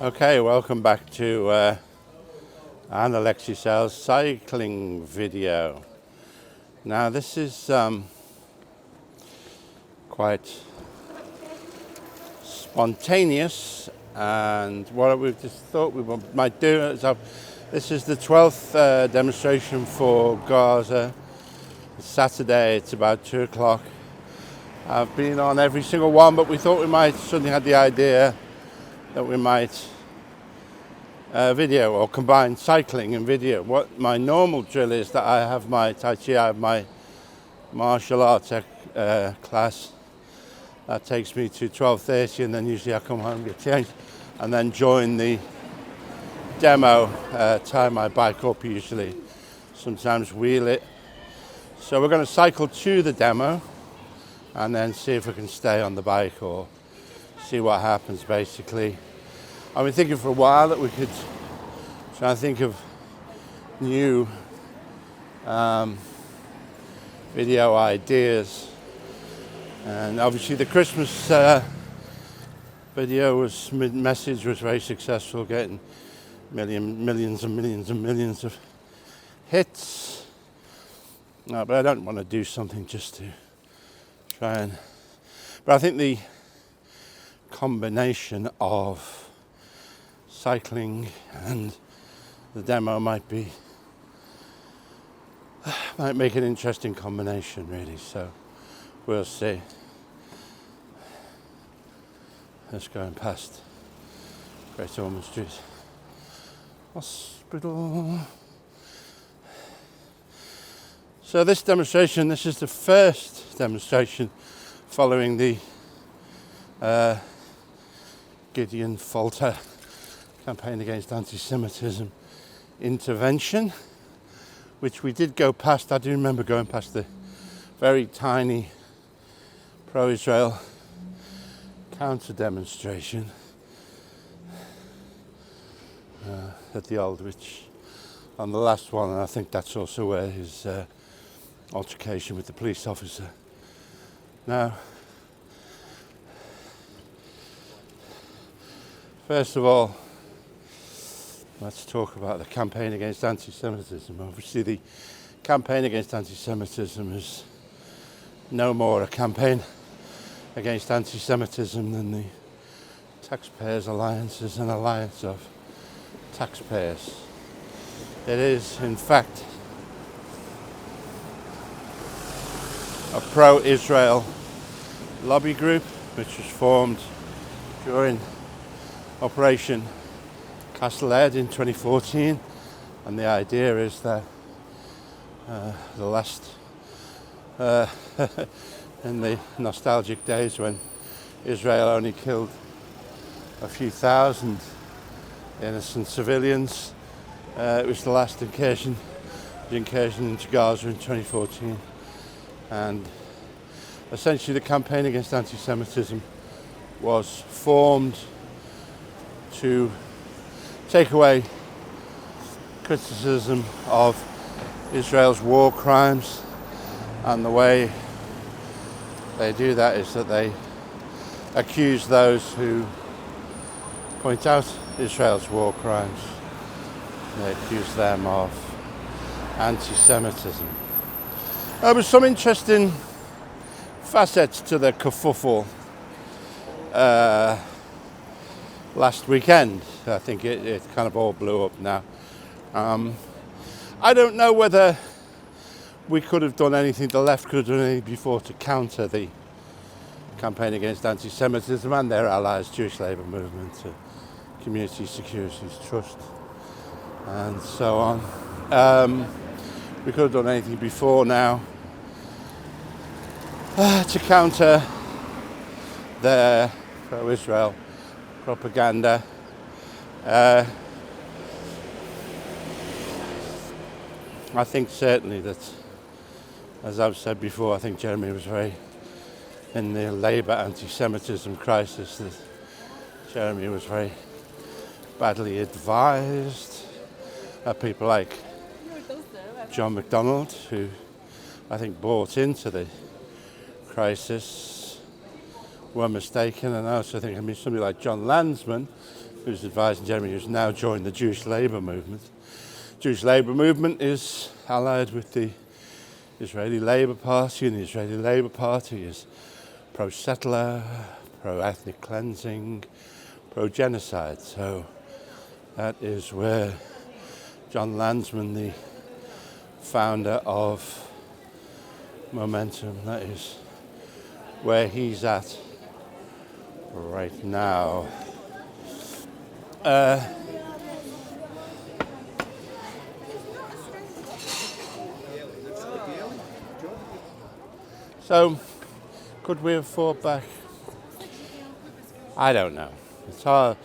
Okay, welcome back to an Alexei Sayle cycling video. Now this is quite spontaneous, and what we just thought we might do is this is the 12th demonstration for Gaza. It's Saturday, it's about 2 o'clock. I've been on every single one, but we thought we might suddenly had the idea that we might video or combine cycling and video. What my normal drill is that I have my Tai Chi, I have my martial arts class. That takes me to 12:30, and then usually I come home, get changed, and then join the demo, tie my bike up usually, sometimes wheel it. So we're going to cycle to the demo and then see if we can stay on the bike or see what happens basically. I've been thinking for a while that we could try and think of new video ideas, and obviously the Christmas video message was very successful, getting millions and millions of hits. No, but I don't want to do something just to try and. But I think the combination of cycling and the demo might make an interesting combination, really. So we'll see. Just going past Great Ormond Street Hospital. So this demonstration, this is the first demonstration following the Gideon Falter campaign against anti-Semitism intervention, which we did go past. I do remember going past the very tiny pro-Israel counter-demonstration at the Aldwych on the last one, and I think that's also where his altercation with the police officer. Now, first of all, let's talk about the campaign against anti-Semitism. Obviously, the campaign against anti-Semitism is no more a campaign against anti-Semitism than the Taxpayers Alliance is an alliance of taxpayers. It is, in fact, a pro-Israel lobby group which was formed during Operation Castle Ed in 2014, and the idea is that the last in the nostalgic days when Israel only killed a few thousand innocent civilians, it was the last incursion into Gaza in 2014, and essentially the campaign against anti-Semitism was formed to take away criticism of Israel's war crimes, and the way they do that is that they accuse those who point out Israel's war crimes. They accuse them of anti-Semitism. There was some interesting facets to the kerfuffle last weekend. I think it kind of all blew up now. I don't know whether we could have done anything, the left could have done anything before to counter the campaign against anti-Semitism and their allies, Jewish Labour Movement, Community Securities Trust, and so on. We could have done anything before now to counter their pro-Israel propaganda. I think certainly that, as I've said before, I think Jeremy was in the Labour anti-Semitism crisis, that Jeremy was very badly advised. People like John McDonnell, who I think bought into the crisis, were mistaken, and I also think somebody like John Landsman, who's advising Jeremy, who's now joined the Jewish Labour movement. Jewish Labour movement is allied with the Israeli Labour Party, and the Israeli Labour Party is pro-settler, pro-ethnic cleansing, pro-genocide. So that is where John Landsman, the founder of Momentum, that is where he's at right now. So, could we have fought back? I don't know. It's hard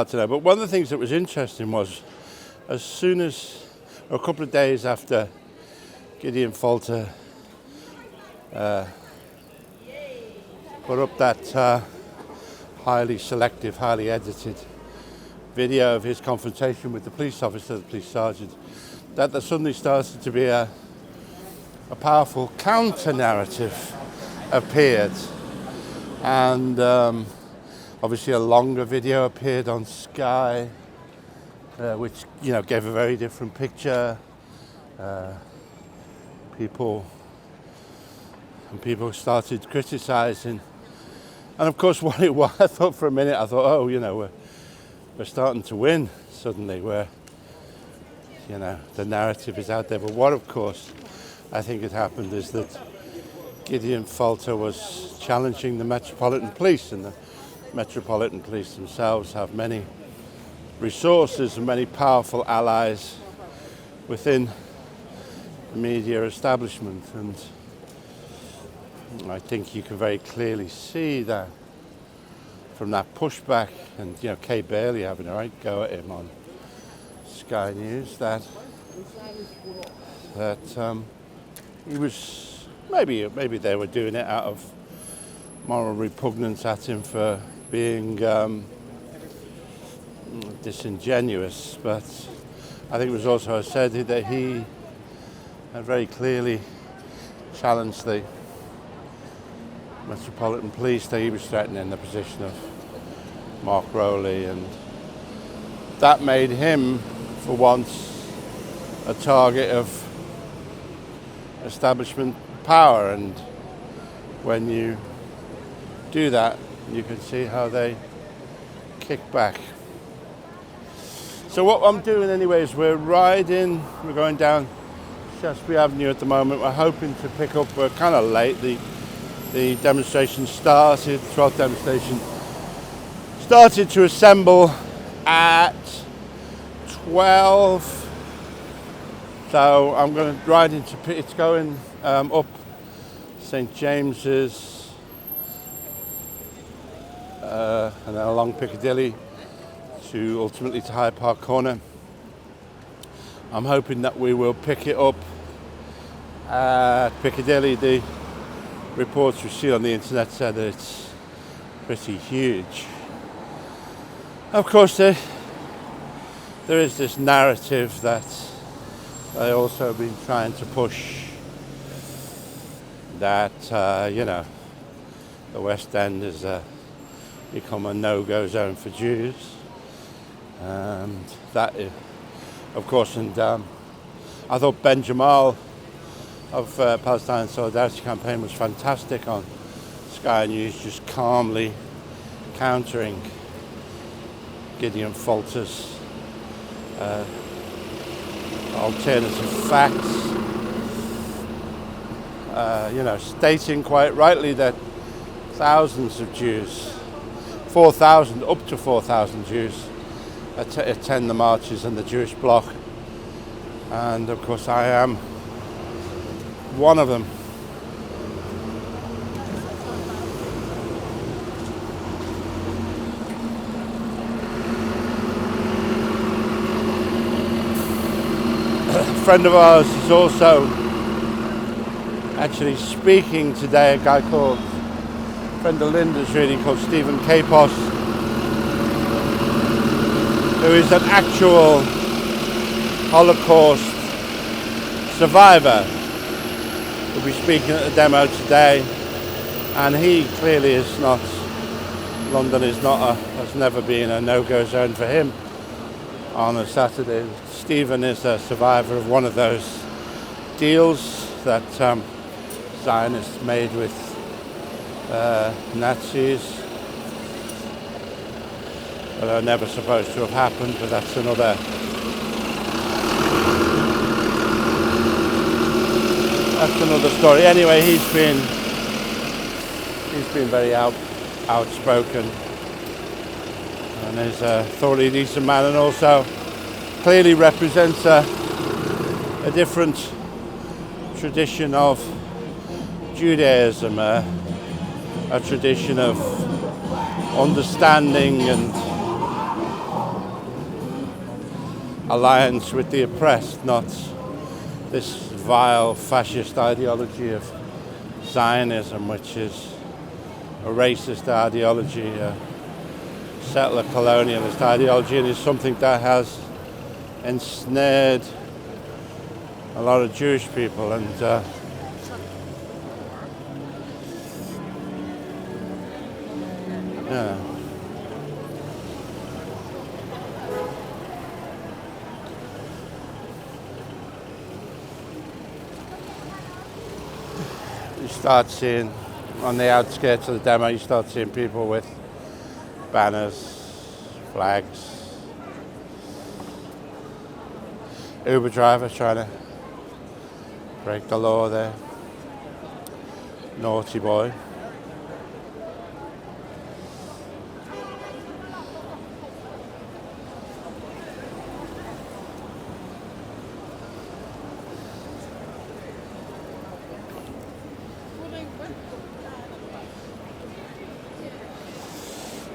to know. But one of the things that was interesting was, as soon as, a couple of days after Gideon Falter put up that highly selective, highly edited video of his confrontation with the police officer, the police sergeant, that there suddenly started to be a powerful counter-narrative appeared. And obviously a longer video appeared on Sky, which, you know, gave a very different picture. People started criticising. And of course, what it was, I thought for a minute, oh, you know, we're starting to win suddenly, where, you know, the narrative is out there. But what, of course, I think had happened is that Gideon Falter was challenging the Metropolitan Police, and the Metropolitan Police themselves have many resources and many powerful allies within the media establishment, and I think you can very clearly see that from that pushback, and, you know, Kay Bailey having a right go at him on Sky News, that he was, maybe they were doing it out of moral repugnance at him for being disingenuous, but I think it was also said that he had very clearly challenged the Metropolitan Police, that he was threatening the position of Mark Rowley, and that made him, for once, a target of establishment power. And when you do that, you can see how they kick back. So what I'm doing anyway is we're going down Shaftesbury Avenue at the moment. We're hoping to pick up, we're kind of late, the demonstration started, the 12th demonstration started to assemble at 12. So I'm going to ride into, it's going up St James's and then along Piccadilly to ultimately to Hyde Park Corner. I'm hoping that we will pick it up at Piccadilly. The reports we see on the internet said that it's pretty huge. Of course, there is this narrative that they also been trying to push, that you know, the West End has become a no-go zone for Jews, and that is, of course, and I thought Ben Jamal of Palestine Solidarity Campaign was fantastic on Sky News, just calmly countering Gideon Falter's alternative facts, you know, stating quite rightly that thousands of Jews, 4,000, up to 4,000 Jews attend the marches and the Jewish bloc, and of course I am one of them. A friend of ours is also actually speaking today, a guy called, a friend of Linda's really, called Stephen Capos, who is an actual Holocaust survivor. Will be speaking at the demo today, and he clearly is not London is not has never been a no-go zone for him on a Saturday. Stephen is a survivor of one of those deals that Zionists made with Nazis that are never supposed to have happened, but that's another story. Anyway, he's been very outspoken, and is a thoroughly decent man, and also clearly represents a different tradition of Judaism, a tradition of understanding and alliance with the oppressed, not this vile fascist ideology of Zionism, which is a racist ideology, a settler colonialist ideology, and is something that has ensnared a lot of Jewish people. And yeah. You start seeing, on the outskirts of the demo, you start seeing people with banners, flags. Uber driver trying to break the law there. Naughty boy.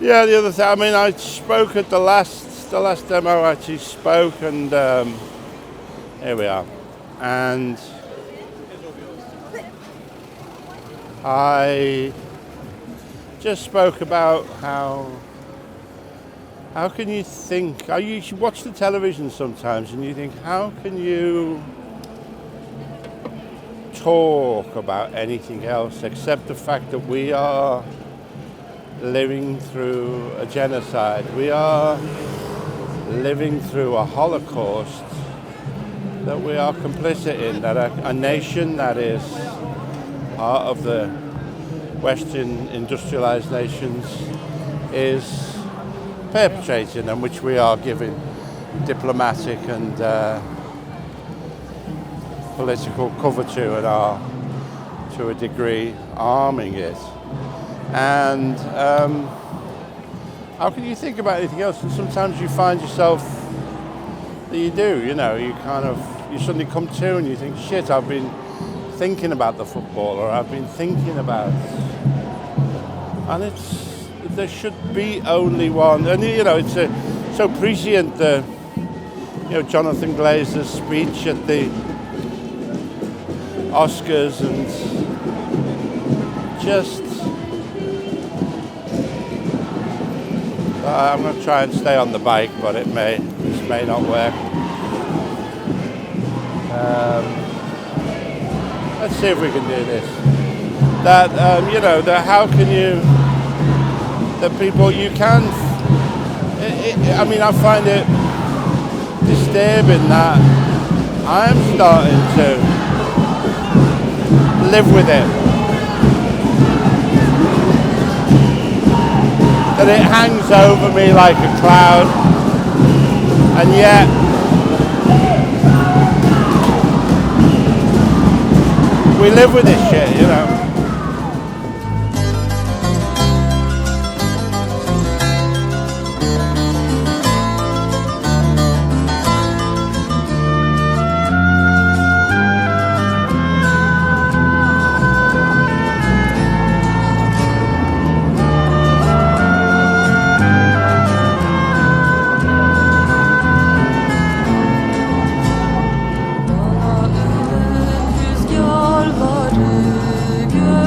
Yeah, the other thing, I mean, I spoke at the last demo. I actually spoke, and here we are. And I just spoke about how can you think? You watch the television sometimes, and you think, how can you talk about anything else except the fact that we are living through a genocide. We are living through a Holocaust that we are complicit in, that a nation that is part of the Western industrialized nations is perpetrating, and which we are giving diplomatic and political cover to, and are, to a degree, arming it. And how can you think about anything else? And sometimes you find yourself that you do, you suddenly come to and you think, shit, I've been thinking about the football, or I've been thinking about, and there should be only one. And it's so prescient, Jonathan Glazer's speech at the Oscars, and just I'm going to try and stay on the bike, but this may not work. Let's see if we can do this. How can you, the people you can, I find it disturbing that I'm starting to live with it. That it hangs over me like a cloud, and yet we live with this shit, Gör vad du gör.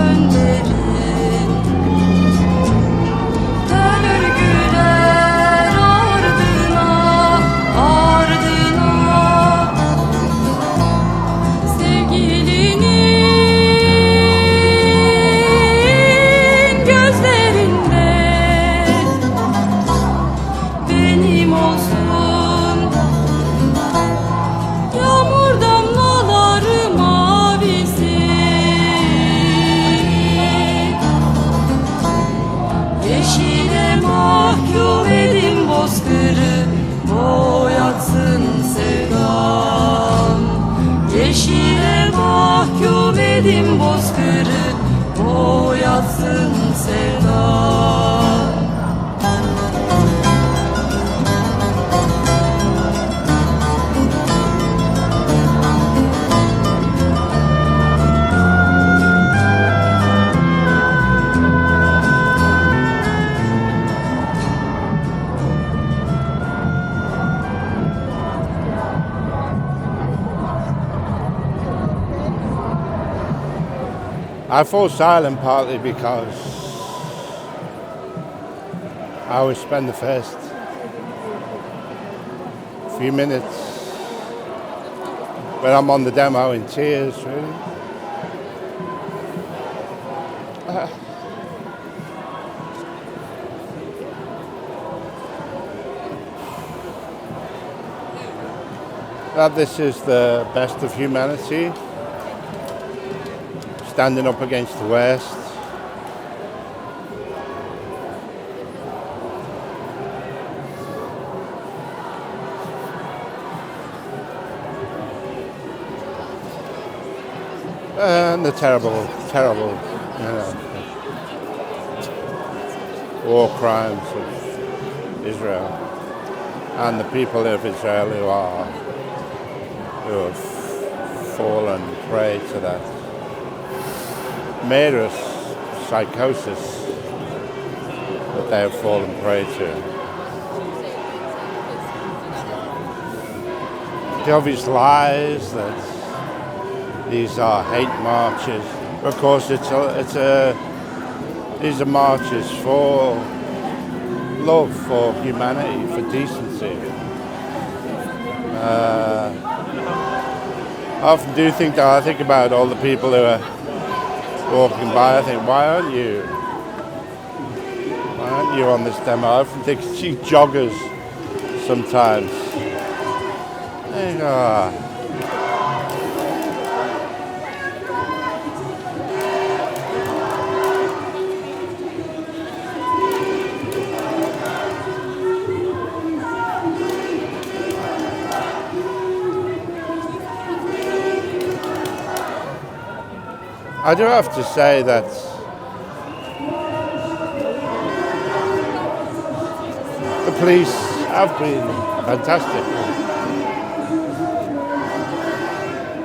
I fall silent partly because I always spend the first few minutes when I'm on the demo in tears, really. That this is the best of humanity, standing up against the West. And the terrible, war crimes of Israel and the people of Israel who have fallen prey to that murderous psychosis that they have fallen prey to. The obvious lies that these are hate marches. Of course, these are marches for love, for humanity, for decency. I often do think that. I think about all the people who are walking by. I think, why aren't you on this demo? I often think see joggers sometimes. I do have to say that the police have been fantastic.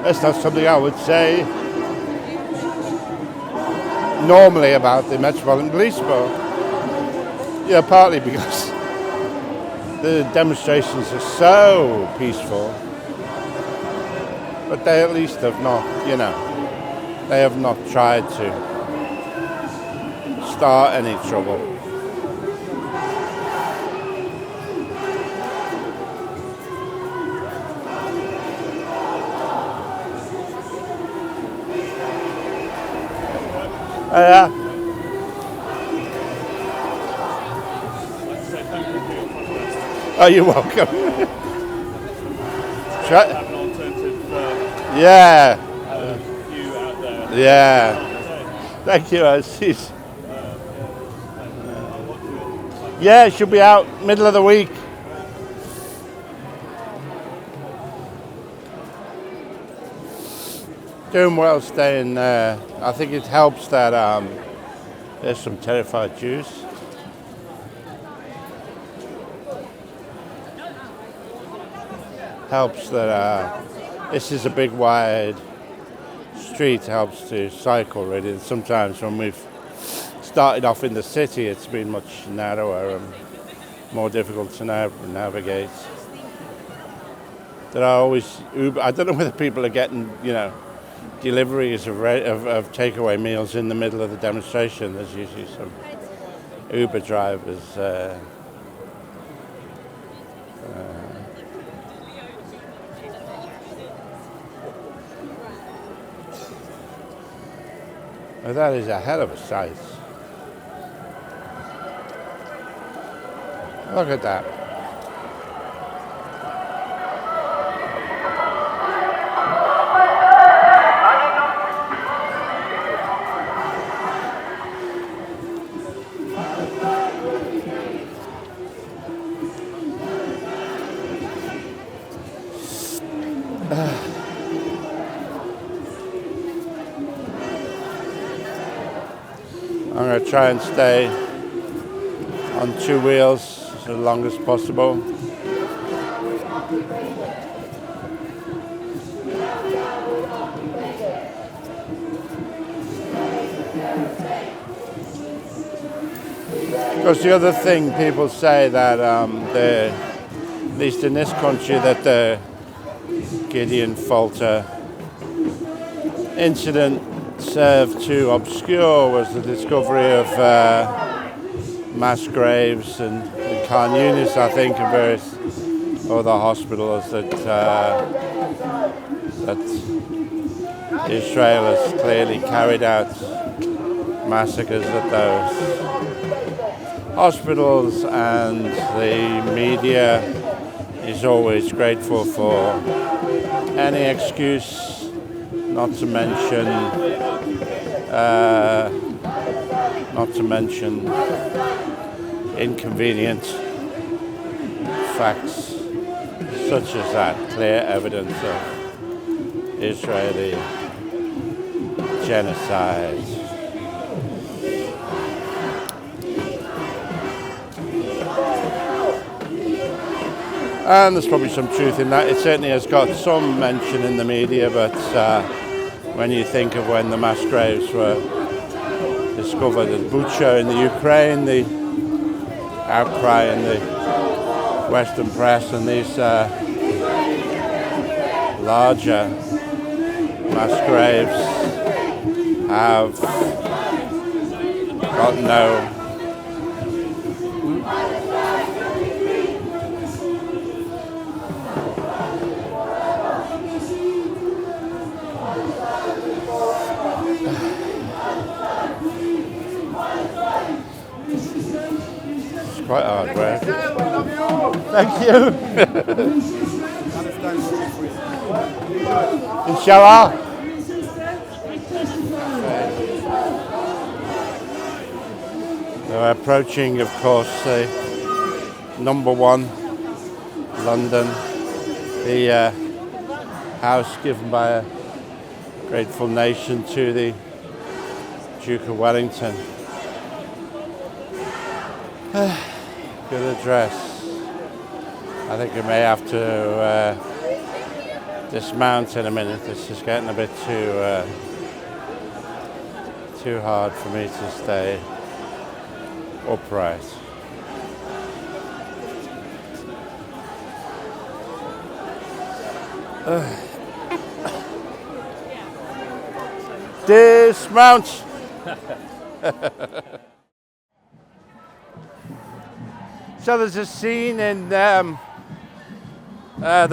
That's not something I would say normally about the Metropolitan Police, but partly because the demonstrations are so peaceful, but they at least have not, they have not tried to start any trouble. Yeah. Oh, you're welcome. Yeah. Yeah. Thank you. Yeah, it should be out middle of the week. Doing well staying there. I think it helps that there's some terrified Jews. Helps that this is a big wide street, helps to cycle really. And sometimes when we've started off in the city, it's been much narrower and more difficult to navigate. There are always Uber. I don't know whether people are getting, deliveries of takeaway meals in the middle of the demonstration. There's usually some Uber drivers. Well, that is a hell of a sight. Look at that. I'm going to try and stay on two wheels as long as possible. Because the other thing people say that at least in this country, that the Gideon Falter incident served to obscure was the discovery of mass graves and Khan Yunis, I think, and various other hospitals that Israel has clearly carried out massacres at those hospitals, and the media is always grateful for any excuse, not to mention inconvenient facts such as that, clear evidence of Israeli genocide. And there's probably some truth in that. It certainly has got some mention in the media, but when you think of when the mass graves were discovered at Bucha in the Ukraine, the outcry in the Western press, and these larger mass graves have got no quite hard work. Thank you. Inshallah. We're approaching, of course, number 1, London, the house given by a grateful nation to the Duke of Wellington. Good address. I think we may have to dismount in a minute. This is getting a bit too hard for me to stay upright. Dismount. So there's a scene in the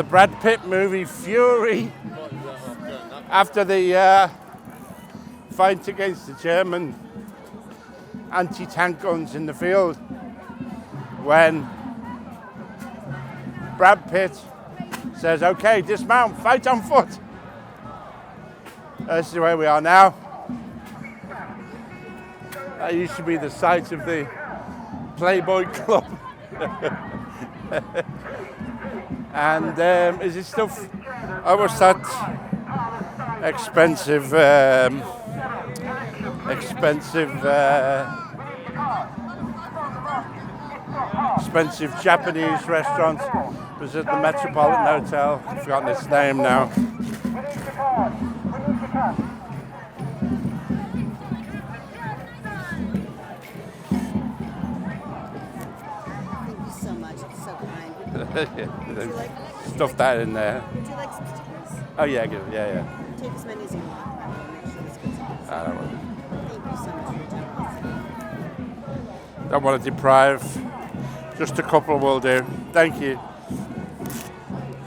Brad Pitt movie Fury after the fight against the German anti-tank guns in the field, when Brad Pitt says, "Okay, dismount, fight on foot." This is where we are now. That used to be the site of the Playboy Club. And is it still? What's that expensive Japanese restaurant? It was at the Metropolitan Hotel. I've forgotten its name now. Stuff that in there. Would you like some stickers? Oh yeah, good. Yeah. Take as many as you want. Make sure it's good. Thank you so much for your generosity. Don't want to deprive. Just a couple will do. Thank you.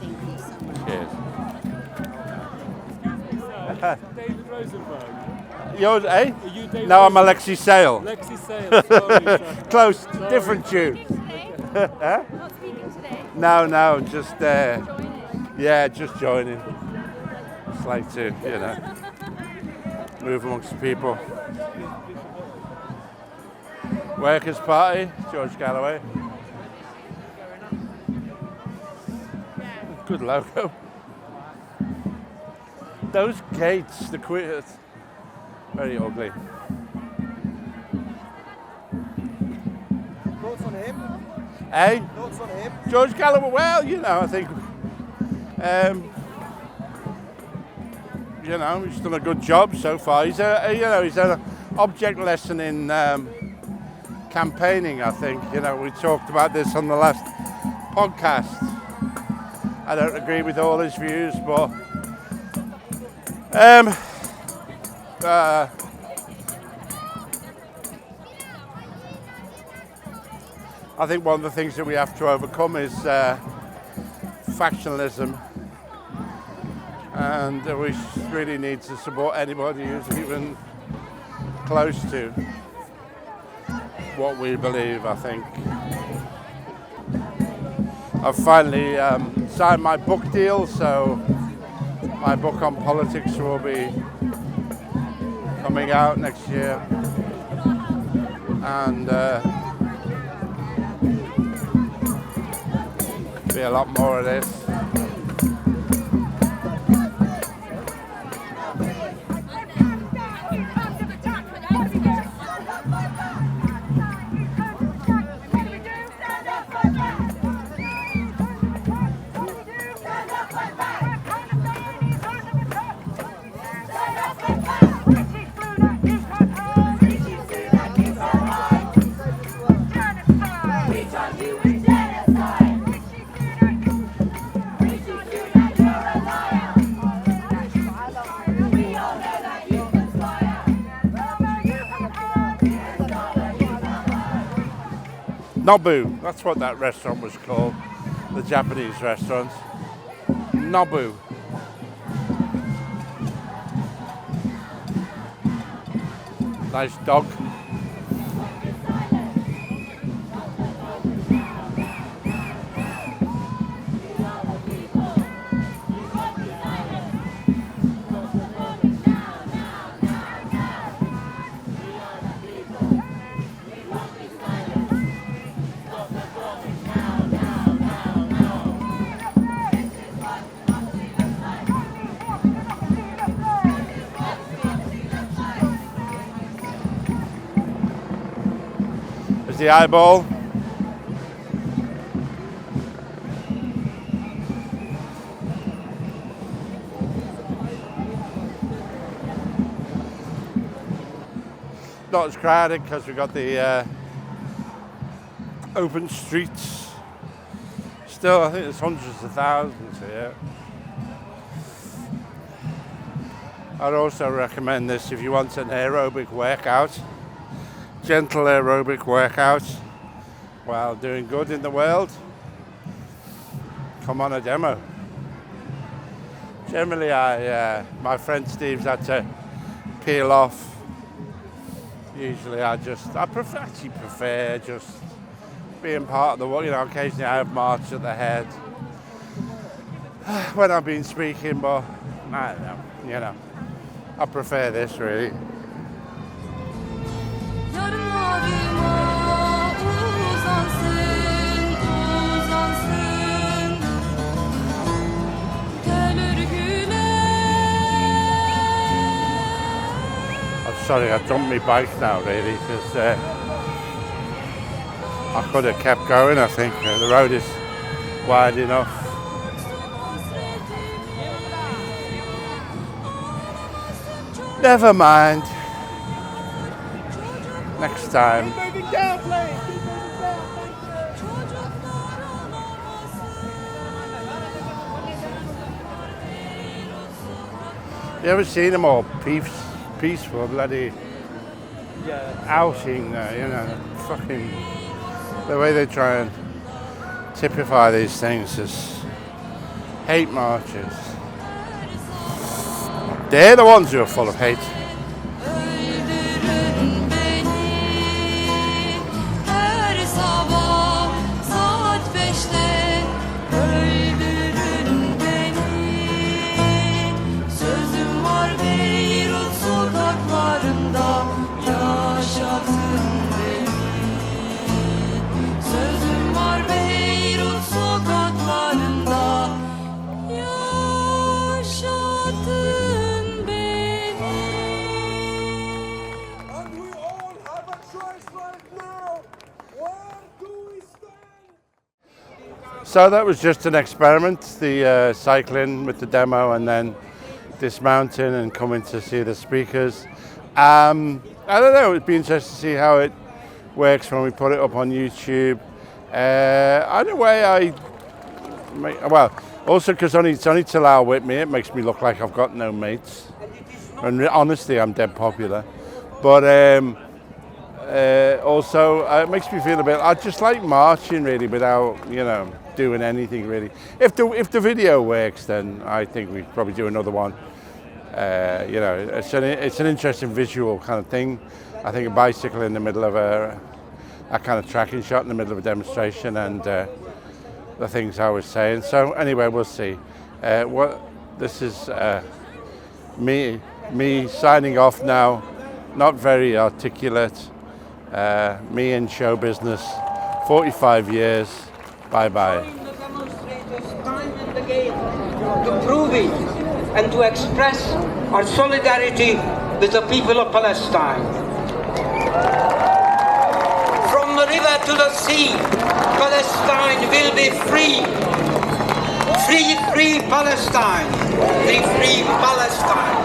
Thank you so much. Cheers. David Rosenberg. You're, eh? Are you David No, I'm Alexei Sayle. Alexei Sayle. Sorry, Close, Sorry. different tune. Huh? Not speaking today. No, just yeah, just joining. It's like to, move amongst the people. Workers' Party, George Galloway. Good logo. Those gates, the queers, very ugly. Thoughts on him? Eh? Thoughts on him? George Galloway, well, I think, he's done a good job so far. He's he's an object lesson in campaigning, I think. We talked about this on the last podcast. I don't agree with all his views, but I think one of the things that we have to overcome is factionalism, and we really need to support anybody who's even close to what we believe, I think. I've finally signed my book deal, so my book on politics will be coming out next year, and be a lot more of this. Nobu, that's what that restaurant was called, the Japanese restaurant. Nobu. Nice dog. The eyeball. Not as crowded because we've got the open streets. Still, I think there's hundreds of thousands here. I'd also recommend this if you want an aerobic workout. Gentle aerobic workout while doing good in the world. Come on a demo. Generally, my friend Steve's had to peel off. Usually, actually prefer just being part of the world. You know, occasionally I have march at the head when I've been speaking, but I don't know. You know, I prefer this really. I'm sorry, I dumped my bike now really because I could have kept going. I think the road is wide enough. Never mind. Next time. Keep moving down, please. You ever seen them all peaceful bloody outing there, you know, fucking the way they try and typify these things as hate marches. They're the ones who are full of hate. So that was just an experiment, the cycling with the demo and then dismounting and coming to see the speakers. I don't know, it'd be interesting to see how it works when we put it up on YouTube. Either way, also because it's only till out with me, it makes me look like I've got no mates. And honestly, I'm dead popular. But also, it makes me feel a bit. I just like marching really, without doing anything really. If the video works, then I think we'd probably do another one. It's an interesting visual kind of thing. I think a bicycle in the middle of a kind of tracking shot in the middle of a demonstration, and the things I was saying. So anyway, we'll see. This is me signing off now. Not very articulate. Me in show business, 45 years. Bye bye. The demonstrators time and again to prove it and to express our solidarity with the people of Palestine. From the river to the sea, Palestine will be free. Free, free Palestine. Free, free Palestine.